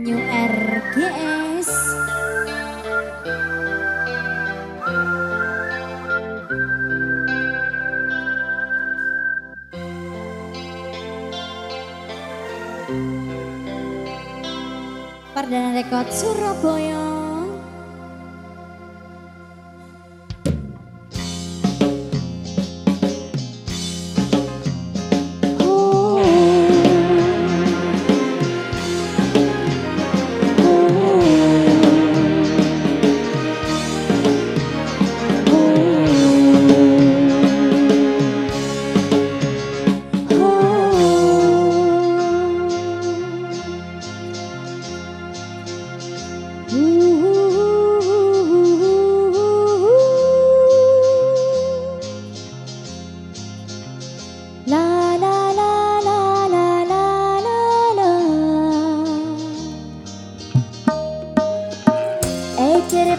New RGS. Pardana Rekod Surabaya.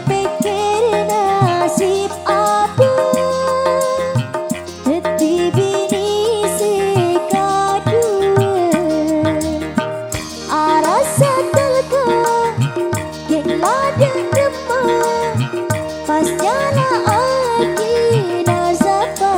Pikir nasib aku Hati bini sekadu Arasa telka Yang ladang remah Pas jana aki nazapa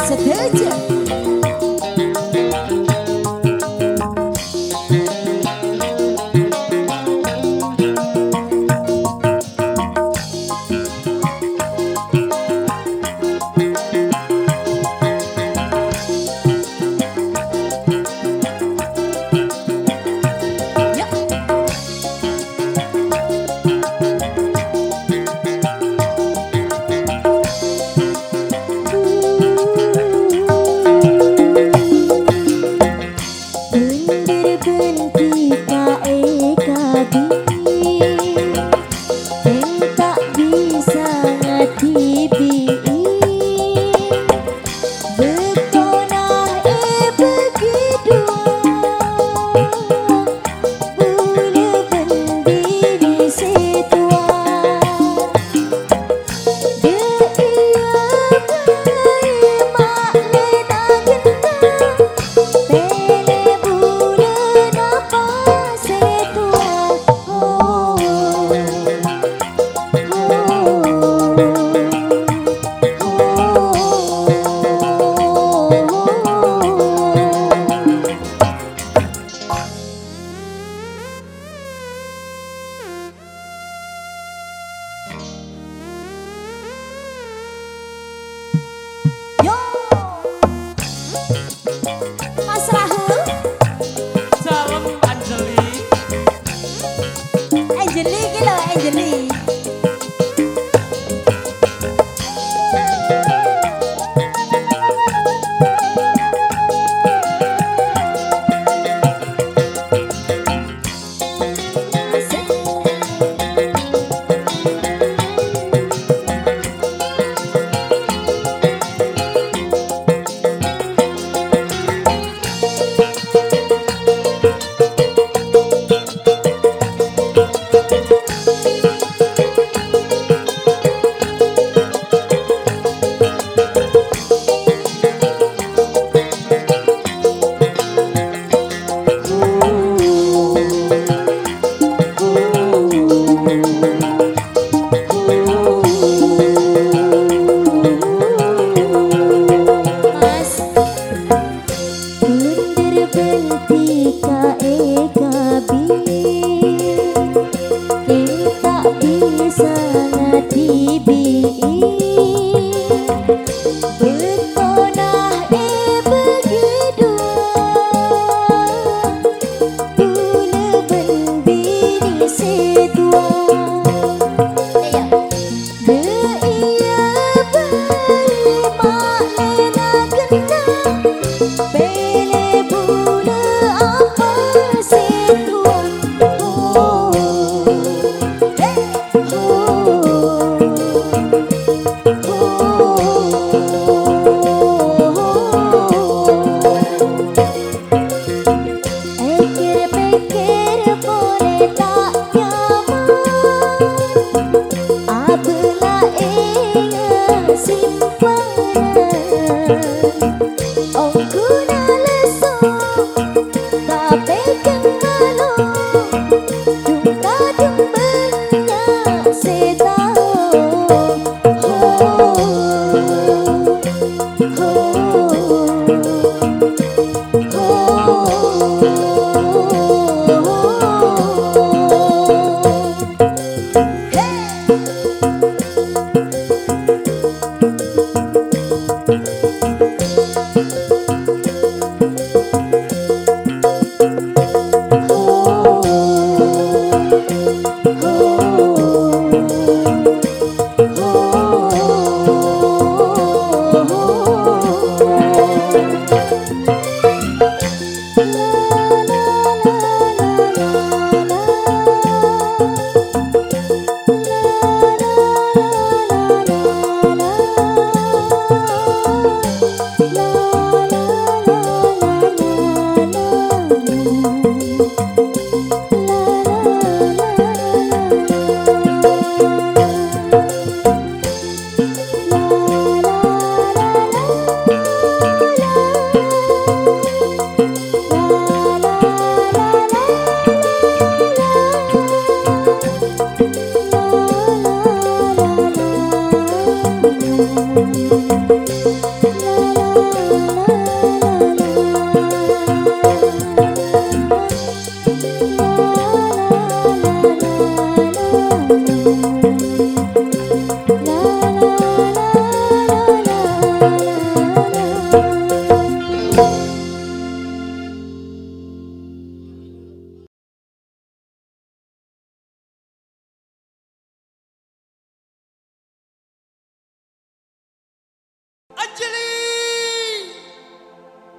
Setuju.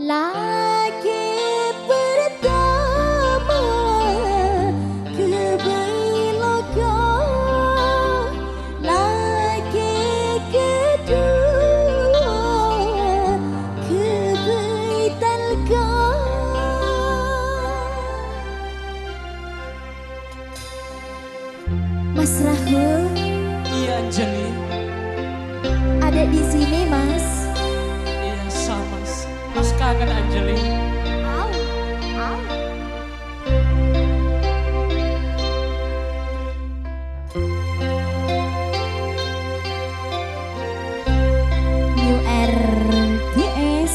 Lagi pertama kebelokan, lagi kedua kebetalkan. Mas Rahul. Iya Anjali. Ada di sini Mas. Iya sama. Mas kangen Anjali. Au, au. New RGS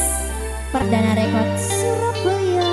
Perdana Rekod Surabaya.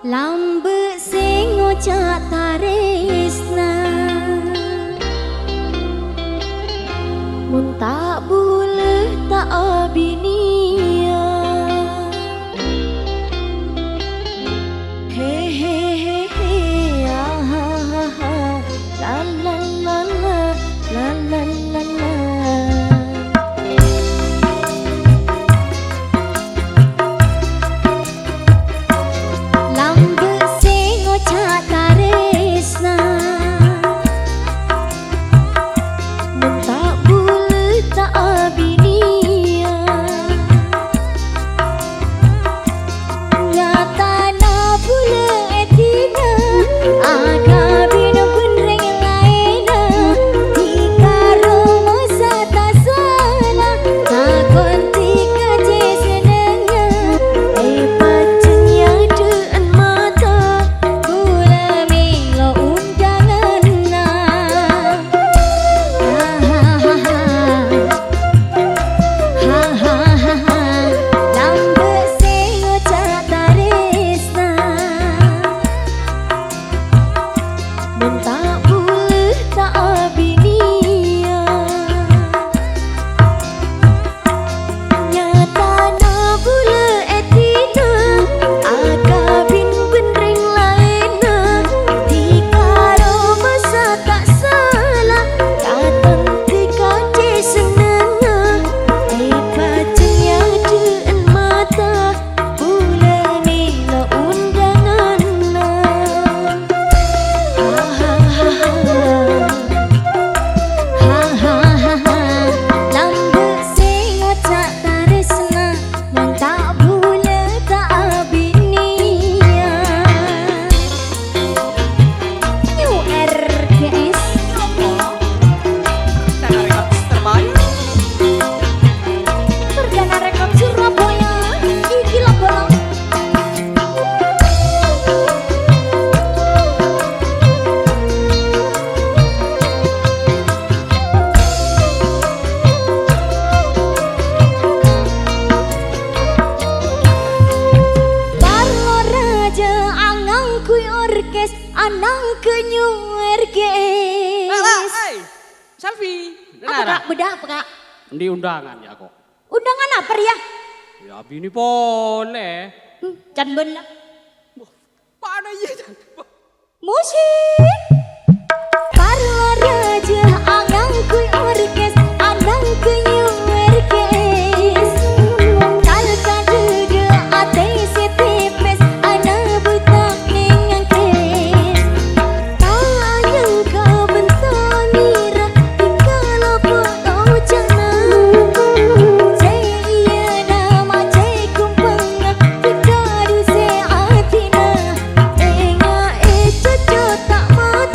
Lambe sing ngocak taresna mun tak boleh tak abinia he he he he ah, ha, ha, ha. La la la la la la la la Lambe sing ngocak taresna mun tak boleh tak abinia nyata na boleh etina aga bina benreng laina dikaro masa tak salah takon tika je senengnya pacenya dean mata gula milo undangan na lambe sing ngocak taresna mun tak boleh tak abinia nyata na boleh etina aga bin benreng laina dikaro masa tak salah datang tika je senengnya pacenya dean mata boleh milo undangan na lambe sing ngocak taresna mun tak boleh tak abinia URGS Perdana Records terbaik. Perdana Records Surabaya iki lho bolong Parlo raja angang kui orkes anang kenyu RGS Hey, selfie. apa kak beda apa kak Di undangan ya kok. undangan apa ya Ya bini boleh. can bener Mana iya? musik Parlo raja angang kui orkes anang kenyu RGS kal kadede ate setepes ana butak ning angkes tayang ka bentang mira dikala foto jana cai iya nama cai kumpanga dikadu se atina enga cucu tak mati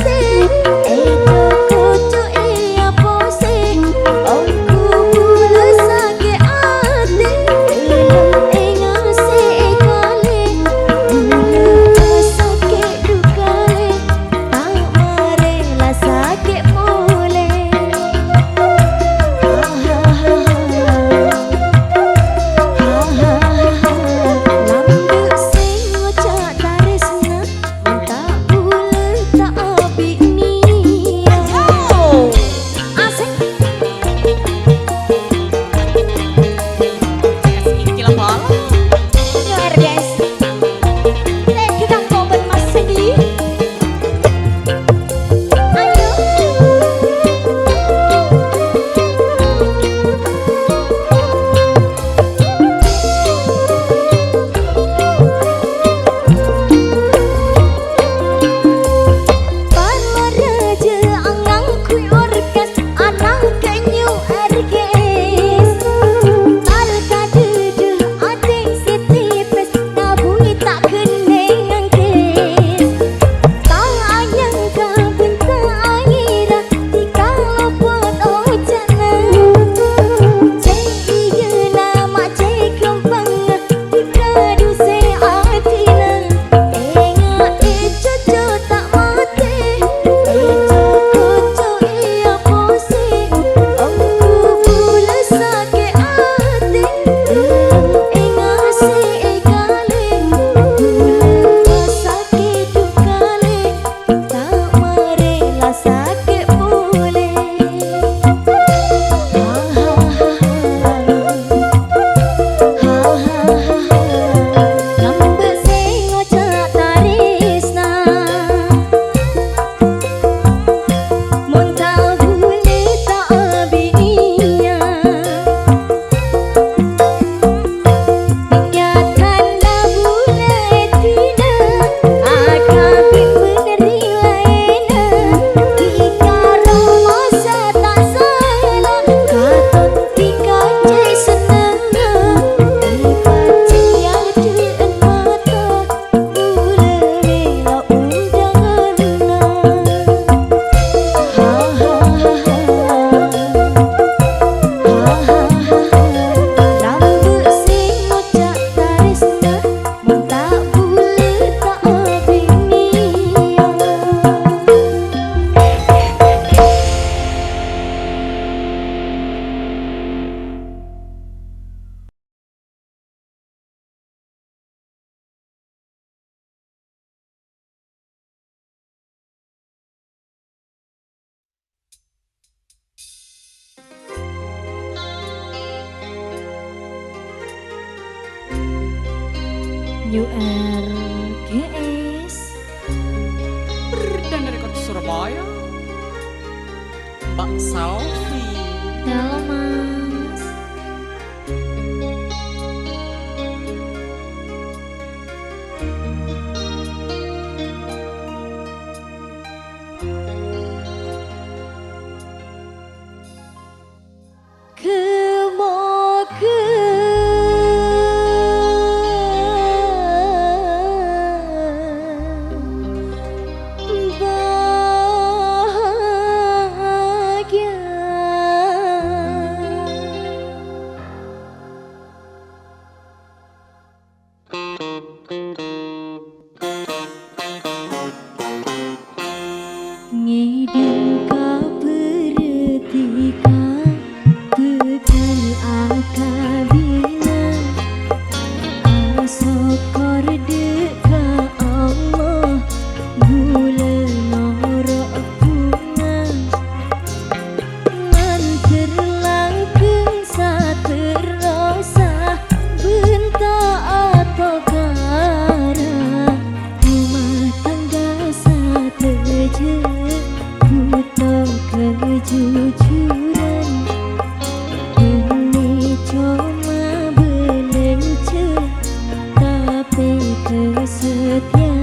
URGS Dan dari kota Surabaya, Mbak Salvi. halo mas. Ngideng ka beretika tekan akabina asokor deka Allah gula norok bunga manter langkeng saterosa benta atau kara rumah tangga sateje butuh kejujuran ini cuma belence tapi kesetiaan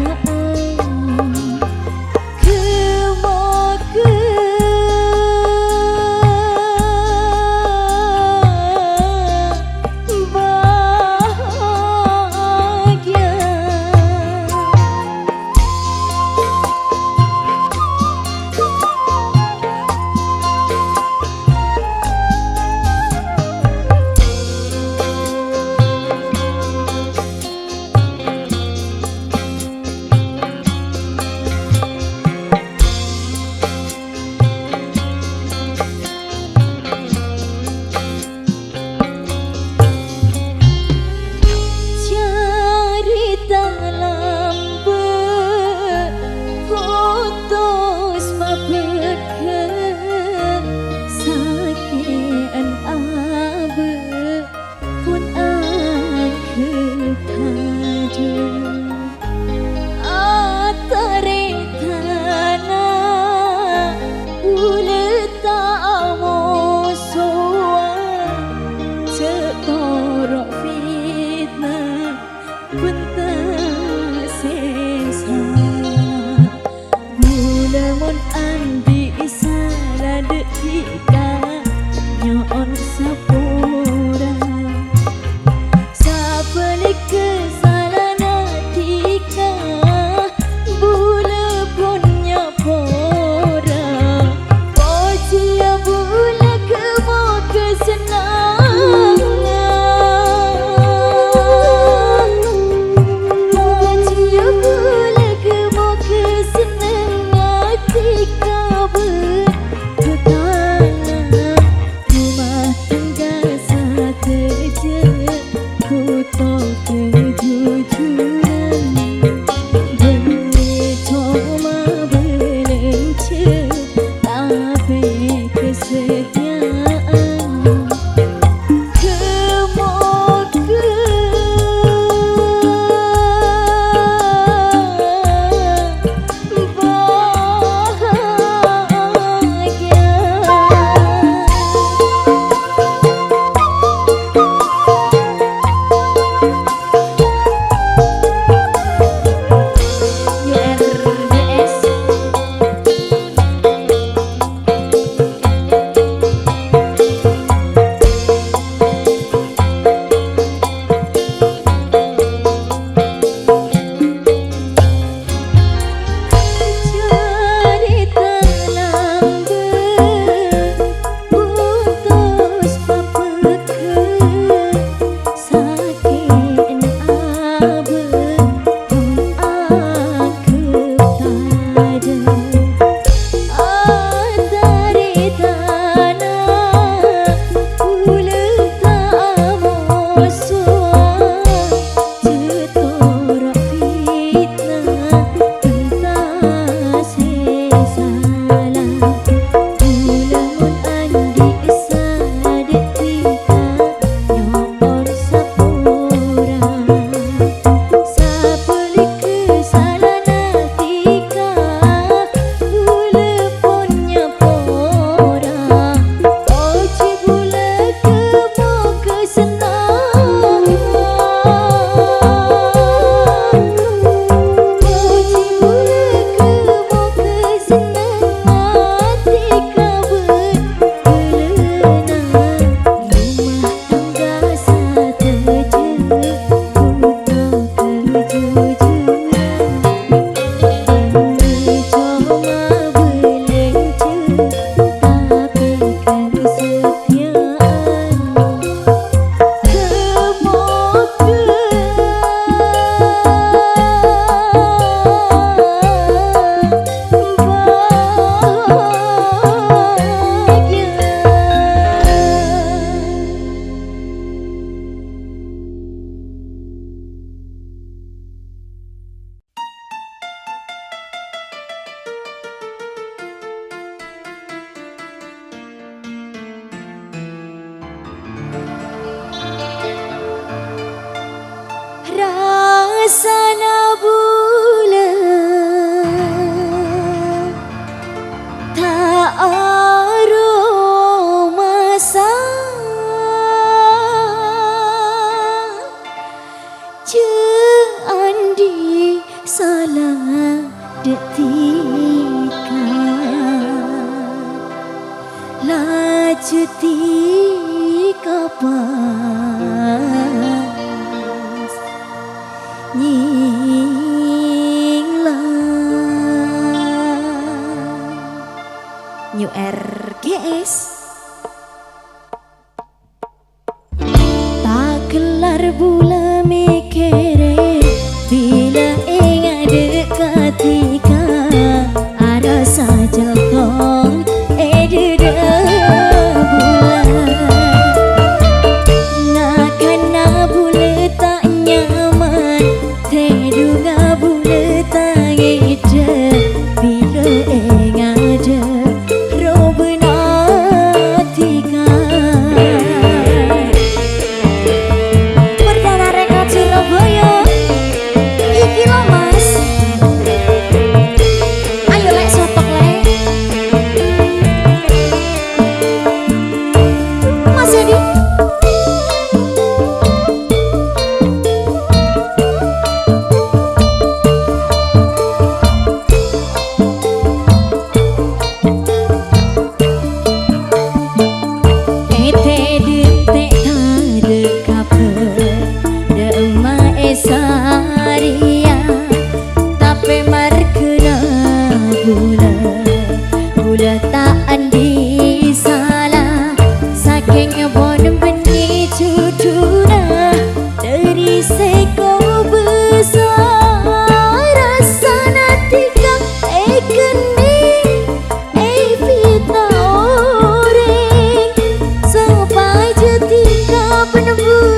detika laju tika pas nyinglang New RGS tak kelar bula mikire bila ingat dekatika ada saja kong ededa bulan nakana bule tak nyaman teduga bule tak ngeda bila ingat robena tika perdana rekod Surabaya iki lo mas ayo lek sotok lek Mas Edi Saria tapi markena bula tak andi salah saking bon benih cuduna dari seko besar rasa natika kening fitna orang sampai jetika penembulan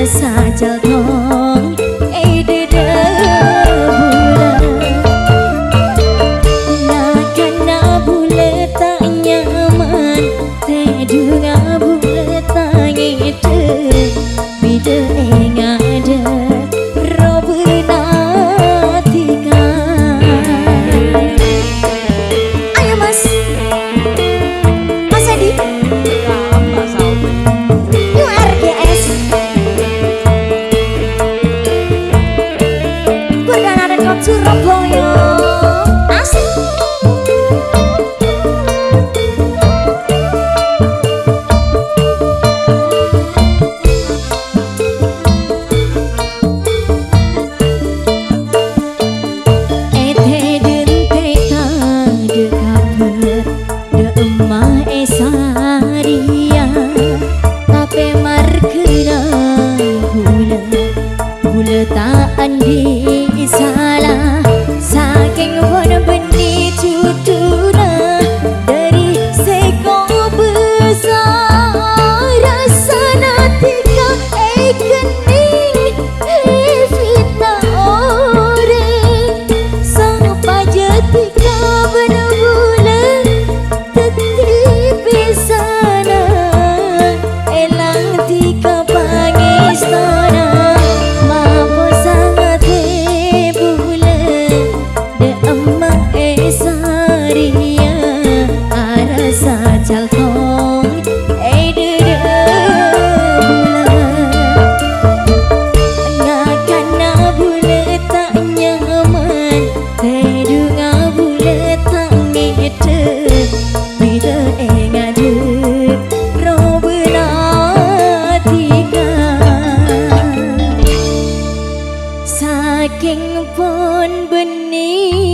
saja kong ededa bulan nakana bule tak nyaman teduga bule tak ngede bida engada robena tika ayo mas Edi New RGS Surabaya asik saria tapi markena bula tak andi salah saking bon benih cuduna dari seko besar rasa natika kening fitna orang sampai jetika benar-benar tetip sana elang tika pangistana sajal kong ededa bulan nakana bule tak nyaman teduga bule tak ngede bida engade robena tika saking pon benih